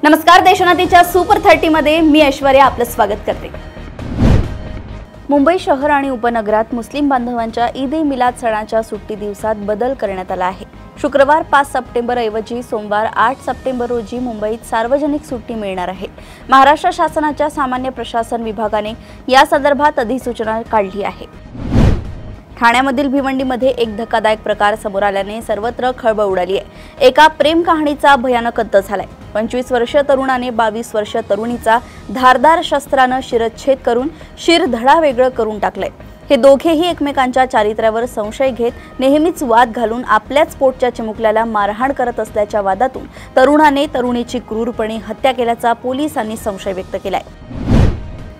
नमस्कार, देशोन्नतीच्या सुपर 30 मध्ये मी ऐश्वर्या आपलं स्वागत करते। मुंबई शहर आणि उपनगरात मुस्लिम बांधवांच्या ईद ए मिलाद सणाच्या सुट्टी दिवसात बदल करण्यात आला आहे। शुक्रवार 5 सप्टेंबर ऐवजी सोमवार 8 सप्टेंबर रोजी मुंबईत सार्वजनिक सुट्टी मिळणार आहे। महाराष्ट्र शासनाच्या सामान्य प्रशासन विभागाने या संदर्भात अधिसूचना काढली आहे। ठाण्यामधील भिवंडीमध्ये एक धक्कादायक प्रकार समोर आल्याने सर्वत्र खळबळ उडाली आहे। एका प्रेम कहाणीचा भयानक अंत झालाय। 25 वर्षीय तरुणाने 22 वर्षीय तरुणीचा धारदार शस्त्राने शिरच्छेद करून शिरधडा वेगळं करून टाकलंय। हे दोघेही एकमेकांच्या चारित्र्यावर संशय घेत नेहमीच वाद घालून आपल्याच पोटच्या चिमुकल्याला मारहाण करत असल्याच्या वादातून तरुणाने तरुणीची क्रूरपणे हत्या केल्याचा पोलिसांनी संशय व्यक्त केलाय।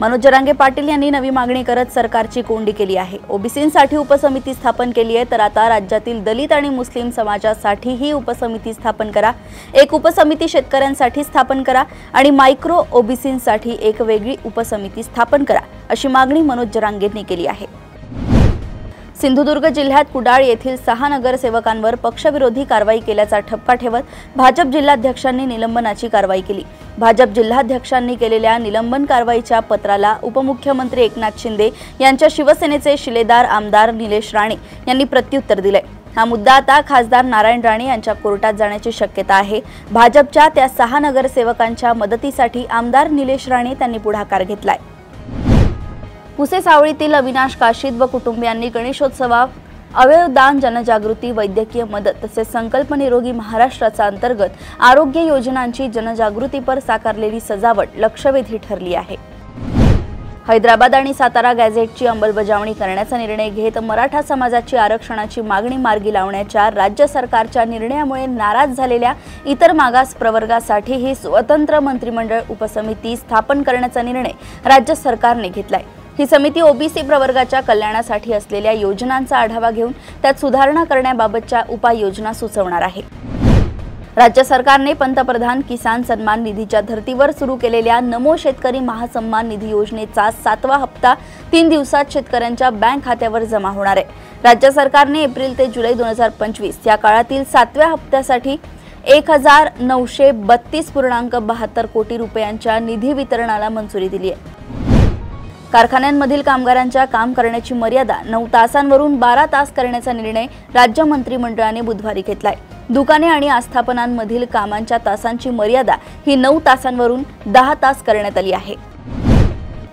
मनोज जरांगे पाटील यांनी नवी मागणी करत सरकारची कोंडी केली आहे। ओबीसींसाठी उपसमिती स्थापन केली आहे, तर आता राज्यातील दलित आणि मुस्लिम समाजासाठीही उपसमिती स्थापन करा। एक उपसमिती शेतकऱ्यांसाठी स्थापन करा आणि मायक्रो ओबीसींसाठी एक वेगळी उपसमिती स्थापन करा, अशी मागणी मनोज जरांगेंनी केली आहे। सिंधुदुर्ग जिल्ह्यात कुडाळ येथील 6 नगरसेवकांवर पक्षविरोधी कारवाई केल्याचा ठपका ठेवत भाजप जिल्हाध्यक्षांनी निलंबनाची कारवाई केली। भाजप जिल्हाध्यक्षांनी केलेल्या निलंबन कारवाईच्या पत्राला उपमुख्यमंत्री एकनाथ शिंदे यांच्या शिवसेनेचे शिलेदार आमदार निलेश राणे यांनी प्रत्युत्तर दिले। हा मुद्दा आता खासदार नारायण राणे यांच्या कोर्टात जाण्याची शक्यता आहे। भाजपच्या त्या 6 नगरसेवकांच्या मदतीसाठी आमदार निलेश राणे त्यांनी पुढाकार घेतलाय। पुसे सावळीतील अविनाश काशीद व कुटुंबियांनी गणेशोत्सवात अवयवदान, जनजागृती, वैद्यकीय मदत तसेच संकल्प निरोगी महाराष्ट्राचा अंतर्गत आरोग्य योजनांची जनजागृतीपर साकारलेली सजावट लक्षवेधी ठरली आहे। हैदराबाद आणि सातारा गॅझेटची अंमलबजावणी करण्याचा निर्णय घेत मराठा समाजाची आरक्षणाची मागणी मार्गी लावण्याच्या राज्य सरकारच्या निर्णयामुळे नाराज झालेल्या इतर मागास प्रवर्गासाठीही स्वतंत्र मंत्रिमंडळ उपसमिती स्थापन करण्याचा निर्णय राज्य सरकारने घेतलाय। ही समिती ओबीसी प्रवर्गाच्या कल्याणासाठी असलेल्या योजनांचा आढावा घेऊन त्यात सुधारणा करण्याबाबतच्या उपाययोजना सुचवणार आहे। राज्य सरकारने पंतप्रधान किसान सन्मान निधीच्या धर्तीवर सुरू केलेल्या नमो शेतकरी महासन्मान निधी योजनेचा 7वा हप्ता 3 दिवसात शेतकऱ्यांच्या बँक खात्यावर जमा होणार आहे। राज्य सरकारने एप्रिल ते जुलै 2025 या काळातील 7व्या हप्त्यासाठी 1932.72 कोटी रुपयांच्या निधी वितरणाला मंजुरी दिली आहे। कारखान्यांमधील कामगारांच्या काम करण्याची मर्यादा 9 तासांवरून 12 तास करण्याचा निर्णय राज्य मंत्रिमंडळाने बुधवारी घेतलाय। दुकाने आणि आस्थापनांमधील कामांच्या तासांची मर्यादा ही 9 तासांवरून 10 तास करण्यात आली आहे।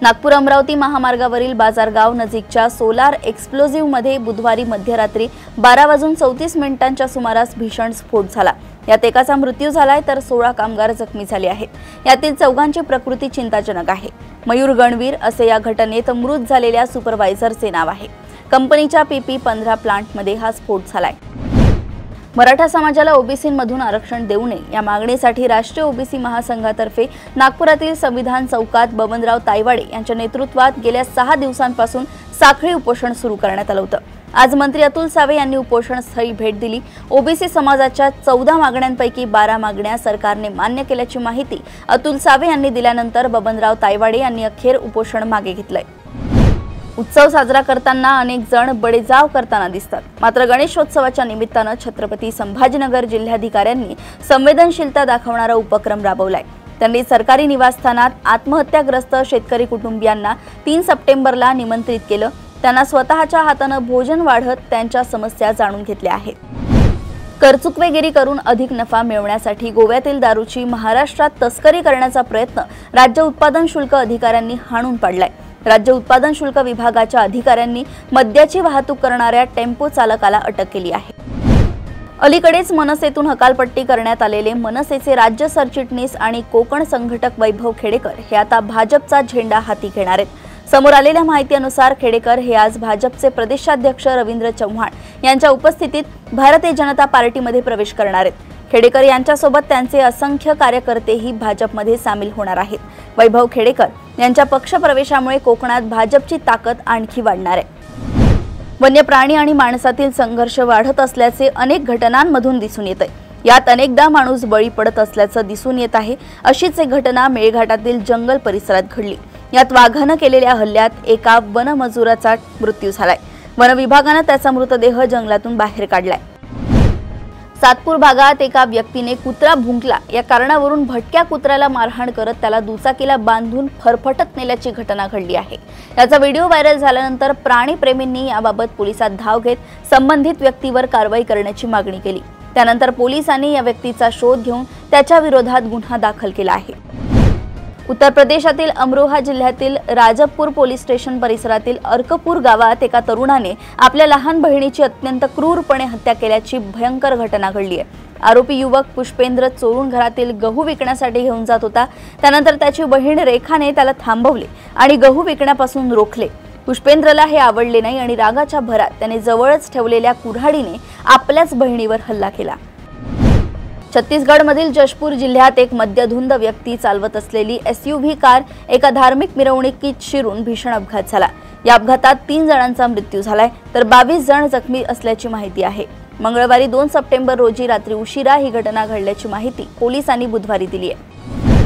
नागपूर अमरावती महामार्गावरील बाजारगाव नजीकच्या सोलार एक्सप्लोजिव्हमध्ये बुधवारी मध्यरात्री 12:34 सुमारास भीषण स्फोट झाला। यात एकाचा मृत्यू झालाय तर 16 कामगार जखमी झाले आहेत। यातील 4 प्रकृती चिंताजनक आहे। मयूर गणवीर असे या घटनेत मृत झालेल्या सुपरवायझरचे नाव आहे। कंपनीच्या PP-15 प्लांटमध्ये हा स्फोट झालाय। मराठा समाजाला ओबीसींमधून आरक्षण देऊ नये या मागणीसाठी राष्ट्रीय ओबीसी महासंघातर्फे नागपुरातील संविधान चौकात बबनराव तायवाडे यांच्या नेतृत्वात गेल्या 6 दिवसांपासून साखळी उपोषण सुरू करण्यात आलं होतं। आज मंत्री अतुल सावे यांनी उपोषणस्थळी भेट दिली। ओबीसी समाजाच्या 14 मागण्यांपैकी 12 मागण्या सरकारने मान्य केल्याची माहिती अतुल सावे यांनी दिल्यानंतर बबनराव तायवाडे यांनी अखेर उपोषण मागे घेतलंय। उत्सव साजरा करताना अनेक जण बडेजाव करताना दिसतात, मात्र गणेशोत्सवाच्या निमित्तानं छत्रपती संभाजीनगर जिल्हाधिकाऱ्यांनी संवेदनशीलता दाखवणारा उपक्रम राबवलाय। त्यांनी सरकारी निवासस्थानात आत्महत्याग्रस्त शेतकरी कुटुंबियांना 3 सप्टेंबरला निमंत्रित केलं। त्यांना स्वतःच्या हाताने भोजन वाढत त्यांच्या समस्या जाणून घेतल्या आहेत। करचुकवेगिरी करून अधिक नफा मिळवण्यासाठी गोव्यातील दारूची महाराष्ट्रात तस्करी करण्याचा प्रयत्न राज्य उत्पादन शुल्क अधिकाऱ्यांनी हाणून पाडलाय। राज्य उत्पादन शुल्क विभागाच्या अधिकाऱ्यांनी मद्याची वाहतूक करणाऱ्या टेम्पो चालकाला अटक केली आहे। अलीकडेच मनसेतून हकालपट्टी करण्यात आलेले मनसेचे राज्य सरचिटणीस आणि कोकण संघटक वैभव खेडेकर हे आता भाजपचा झेंडा हाती घेणार आहेत। समोर आलेल्या माहितीनुसार खेडेकर हे आज भाजपचे प्रदेशाध्यक्ष रवींद्र चव्हाण यांच्या उपस्थितीत भारतीय जनता पार्टीमध्ये प्रवेश करणार आहेत। खेडेकर यांच्यासोबत त्यांचे असंख्य कार्यकर्तेही भाजपमध्ये सामील होणार आहेत। वैभव खेडेकर यांच्या पक्षप्रवेशामुळे कोकणात भाजपची ताकद आणखी वाढणार आहे। वन्य प्राणी आणि माणसातील संघर्ष वाढत असल्याचे अनेक घटनांमधून दिसून येते। यात अनेकदा माणूस बळी पडत असल्याचं दिसून येत आहे। अशीच एक घटना मेळघाटातील जंगल परिसरात घडली। यात वाघाने केलेल्या हल्ल्यात एका वनमजुराचा मृत्यू झालाय। वन विभागाने त्याचा मृतदेह जंगलातून बाहेर काढलाय। सातपूर भागात एका व्यक्तीने कुत्रा भुंकला या कारणावरून भटक्या कुत्र्याला मारहाण करत त्याला दुचाकीला बांधून फरफटत नेल्याची घटना घडली आहे। याचा व्हिडिओ व्हायरल झाल्यानंतर प्राणीप्रेमींनी याबाबत पोलिसात धाव घेत संबंधित व्यक्तीवर कारवाई करण्याची मागणी केली। त्यानंतर पोलिसांनी या व्यक्तीचा शोध घेऊन त्याच्या विरोधात गुन्हा दाखल केला आहे। उत्तर प्रदेशातील अमरोहा जिल्ह्यातील राजबपूर पोलीस स्टेशन परिसरातील अर्कपूर गावात एका तरुणाने आपल्या लहान बहिणीची अत्यंत क्रूरपणे हत्या केल्याची भयंकर घटना घडली आहे। आरोपी युवक पुष्पेंद्र चोरून घरातील गहू विकण्यासाठी घेऊन जात होता। त्यानंतर त्याची बहीण रेखाने त्याला थांबवले आणि गहू विकण्यापासून रोखले। पुष्पेंद्रला हे आवडले नाही आणि रागाच्या भरात त्याने जवळच ठेवलेल्या कुऱ्हाडीने आपल्याच बहिणीवर हल्ला केला। छत्तीसगडमधील जशपूर जिल्ह्यात एक मद्यधुंद व्यक्ती चालवत असलेली SUV कार एका धार्मिक मिरवणुकीत शिरून भीषण अपघात झाला। या अपघातात 3 जणांचा मृत्यू झालाय तर 22 जण जखमी असल्याची माहिती आहे। मंगळवारी 2 सप्टेंबर रोजी रात्री उशिरा ही घटना घडल्याची माहिती पोलिसांनी बुधवारी दिली आहे।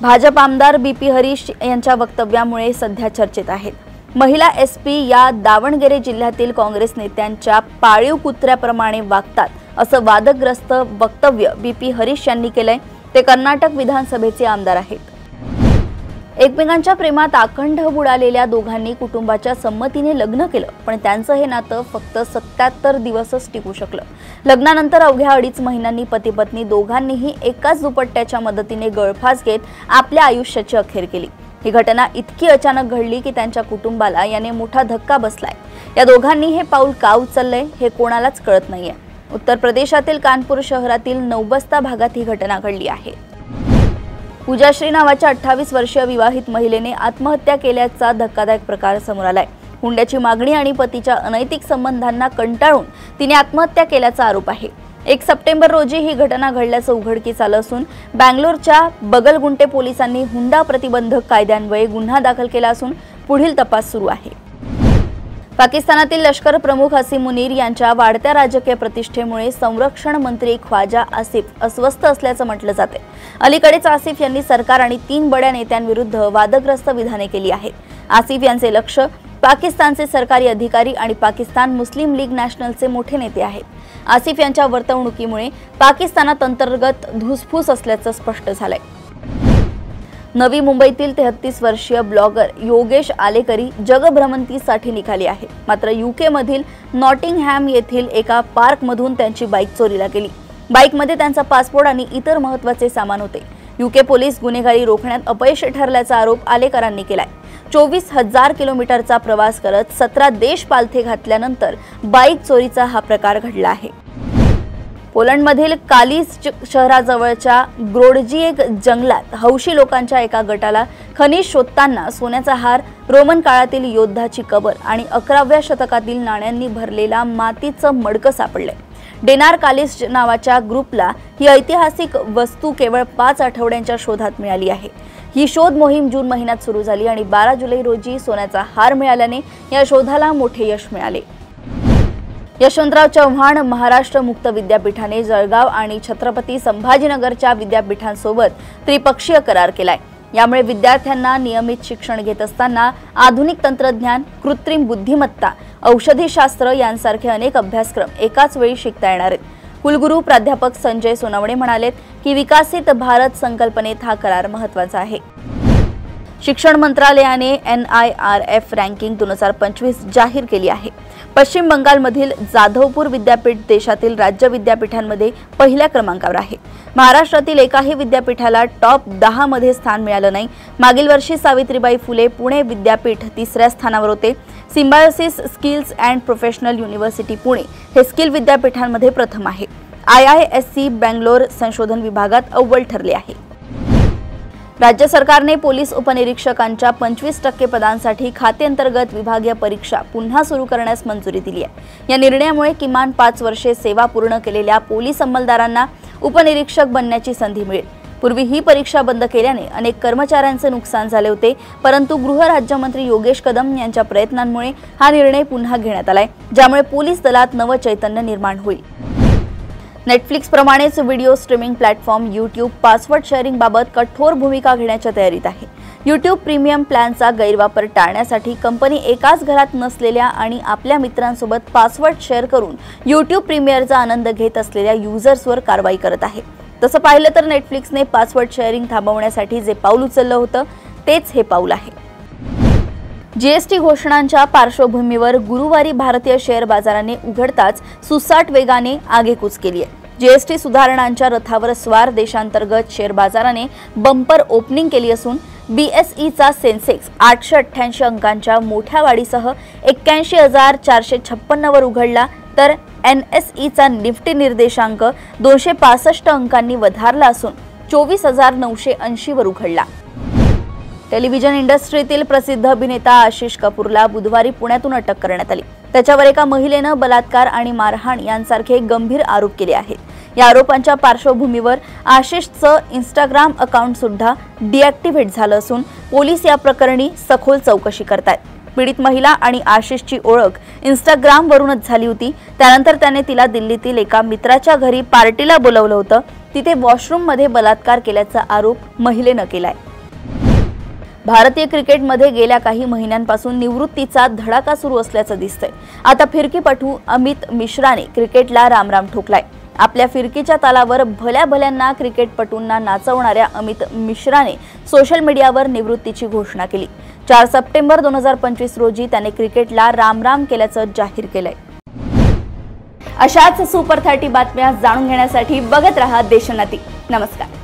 भाजप आमदार BP हरीश यांच्या वक्तव्यामुळे सध्या चर्चेत आहेत। महिला SP या दावणगेरे जिल्ह्यातील काँग्रेस नेत्यांच्या पाळीव कुत्र्याप्रमाणे वागतात असं वादग्रस्त वक्तव्य BP हरीश यांनी केलंय। ते कर्नाटक विधानसभेचे आमदार आहेत। एकमेकांच्या प्रेमात आखंड बुडालेल्या दोघांनी कुटुंबाच्या संमतीने लग्न केलं, पण त्यांचं हे नातं फक्त 77 दिवसच टिकू शकलं। लग्नानंतर अवघ्या 2.5 महिन्यांनी पती पत्नी दोघांनीही एकाच दुपट्ट्याच्या मदतीने गळफास घेत आपल्या आयुष्याची अखेर केली। ही घटना इतकी अचानक घडली की त्यांच्या कुटुंबाला याने मोठा धक्का बसलाय। या दोघांनी हे पाऊल का उचललंय हे कोणालाच कळत नाहीये। उत्तर प्रदेशातील कानपूर शहरातील नौबस्ता भागात ही घटना घडली आहे। पूजाश्री नावाच्या 28 वर्षीय विवाहित महिलेने आत्महत्या केल्याचा धक्कादायक प्रकार समोर आलाय। हुंड्याची मागणी आणि पतीच्या अनैतिक संबंधांना कंटाळून तिने आत्महत्या केल्याचा आरोप आहे। 1 सप्टेंबर रोजी ही घटना घडल्याचं उघडकीस आलं असून बंगलोरच्या बगलगुंटे पोलिसांनी हुंडा प्रतिबंधक कायद्यान्वये गुन्हा दाखल केला असून पुढील तपास सुरू आहे। पाकिस्तानातील लष्कर प्रमुख हसीम मुनीर यांच्या वाढत्या राजकीय प्रतिष्ठेमुळे संरक्षण मंत्री ख्वाजा आसिफ अस्वस्थ असल्याचं म्हटलं जाते। अलीकडेच आसिफ यांनी सरकार आणि 3 बड्या नेत्यांविरुद्ध वादग्रस्त विधाने केली आहेत। आसिफ यांचे लक्ष पाकिस्तानचे सरकारी अधिकारी आणि पाकिस्तान मुस्लिम लीग नॅशनलचे मोठे नेते आहेत। आसिफ यांच्या वर्तवणुकीमुळे पाकिस्तानात अंतर्गत धुसफूस असल्याचं स्पष्ट झालंय। नवी मुंबईतील 33 वर्षीय ब्लॉगर योगेश आलेकरी जगभ्रमंतीसाठी निघाले आहे। मात्र UK मधील नॉटिंगहॅम येथील एका पार्कमधून त्यांची बाईक चोरीला गेली। बाईकमध्ये त्यांचा पासपोर्ट आणि इतर महत्त्वाचे सामान होते। UK पोलीस गुन्हेगारी रोखण्यात अपयशी ठरल्याचा आरोप आलेकरांनी केलाय। 24,000 किलोमीटरचा प्रवास करत 17 देश पालथे घातल्यानंतर बाईक चोरीचा हा प्रकार घडला आहे। पोलंडमधील कालिस शहराजवळच्या ग्रोडजिएग जंगलात हौशी लोकांच्या एका गटाला खनिज शोधताना सोन्याचा हार, रोमन काळातील योद्धाची कबर आणि 11व्या शतकातील नाण्यांनी भरलेला मातीचं मडकं सापडले। डेनार कालिस नावाच्या ग्रुपला ही ऐतिहासिक वस्तू केवळ 5 आठवड्यांच्या शोधात मिळाली आहे। ही शोध मोहीम जून महिन्यात सुरू झाली आणि 12 जुलै रोजी सोन्याचा हार मिळाल्याने या शोधाला मोठे यश मिळाले। यशवंतराव चव्हाण महाराष्ट्र मुक्त विद्यापीठाने जळगाव आणि छत्रपती संभाजीनगरच्या विद्यापीठांसोबत त्रिपक्षीय करार केलाय। यामुळे विद्यार्थ्यांना नियमित शिक्षण घेत असताना आधुनिक तंत्रज्ञान, कृत्रिम बुद्धिमत्ता, औषधीशास्त्र यांसारखे अनेक अभ्यासक्रम एकाच वेळी शिकता येणार आहेत। कुलगुरू प्राध्यापक संजय सोनवणे म्हणालेत की विकसित भारत संकल्पनेत हा करार महत्त्वाचा आहे। शिक्षण मंत्रालयाने NIRF रँकिंग 2025 जाहीर केली आहे। पश्चिम बंगालमधील जाधवपूर विद्यापीठ देशातील राज्य विद्यापीठांमध्ये पहिल्या क्रमांकावर आहे। महाराष्ट्रातील एकाही विद्यापीठाला टॉप 10 मध्ये स्थान मिळालं नाही। मागील वर्षी सावित्रीबाई फुले पुणे विद्यापीठ 3ऱ्या स्थानावर होते। Symbiosis skills and professional university Pune हे स्किल विद्यापीठांमध्ये प्रथम आहे। IISc बेंगलोर संशोधन विभागात अव्वल ठरले आहे। राज्य सरकारने पोलीस उपनिरीक्षकांच्या 25% पदांसाठी खाते अंतर्गत विभागीय परीक्षा पुन्हा सुरू करण्यास मंजुरी दिली आहे। या निर्णयामुळे किमान 5 वर्षे सेवा पूर्ण केलेल्या पोलीस अंमलदारांना उपनिरीक्षक बनण्याची संधी मिळेल। पूर्वी ही परीक्षा बंद केल्याने अनेक कर्मचाऱ्यांचे नुकसान झाले होते, परंतु गृह राज्यमंत्री योगेश कदम यांच्या प्रयत्नांमुळे हा निर्णय पुन्हा घेण्यात आलाय, ज्यामुळे पोलीस दलात नवचैतन्य निर्माण होईल। नेटफ्लिक्स प्रमाणेच video streaming platform YouTube password sharing बाबत कठोर भूमिका घेण्याच्या तयारीत आहे। YouTube प्रीमियम प्लॅनचा गैरवापर टाळण्यासाठी कंपनी एकाच घरात नसलेल्या आणि आपल्या मित्रांसोबत पासवर्ड शेअर करून YouTube प्रीमियरचा आनंद घेत असलेल्या युजर्सवर कारवाई करत आहे। तसं पाहिलं तर नेटफ्लिक्सने पासवर्ड शेअरिंग थांबवण्यासाठी जे पाऊल उचललं होतं तेच हे पाऊल आहे। जीएसटी घोषणांच्या पार्श्वभूमीवर गुरुवारी भारतीय शेअर बाजाराने उघडताच सुसाट वेगाने आगेकूच केली आहे। जीएसटी सुधारणांच्या रथावर स्वार देशांतर्गत शेअर बाजाराने बंपर ओपनिंग केली असून बीएसईचा सेन्सेक्स 888 अंकांच्या मोठ्या वाढीसह 81,456 वर उघडला, तर एनएसईचा निफ्टी निर्देशांक 265 अंकांनी वधारला असून 24,980 वर उघडला। टेलिव्हिजन इंडस्ट्रीतील प्रसिद्ध अभिनेता आशिष कपूरला बुधवारी पुण्यातून अटक करण्यात आली। त्याच्यावर एका महिलेनं बलात्कार आणि मारहाण यांसारखे गंभीर आरोप केले आहेत। या आरोपांच्या पार्श्वभूमीवर आशिषचं इंस्टाग्राम अकाउंट सुद्धा डिॲक्टिव्हेट झालं असून पोलीस या प्रकरणी सखोल चौकशी करतायत। पीडित महिला आणि आशिषची ओळख इंस्टाग्रामवरूनच झाली होती। त्यानंतर त्याने तिला दिल्लीतील एका मित्राच्या घरी पार्टीला बोलवलं होतं। तिथे वॉशरूममध्ये बलात्कार केल्याचा आरोप महिलेनं केलाय। भारतीय क्रिकेटमध्ये गेल्या काही महिन्यांपासून निवृत्तीचा धडाका सुरू असल्याचं दिसतंय। आता फिरकीपटू अमित मिश्राने क्रिकेटला रामराम ठोकलाय। आपल्या फिरकीच्या तालावर भल्यांना क्रिकेटपटूंना नाचवणाऱ्या अमित मिश्राने सोशल मीडियावर निवृत्तीची घोषणा केली। 4 सप्टेंबर 2025 रोजी त्याने क्रिकेटला रामराम केल्याचं जाहीर केलंय। अशाच सुपर 30 बातम्या जाणून घेण्यासाठी बघत रहा देशोन्नती। नमस्कार।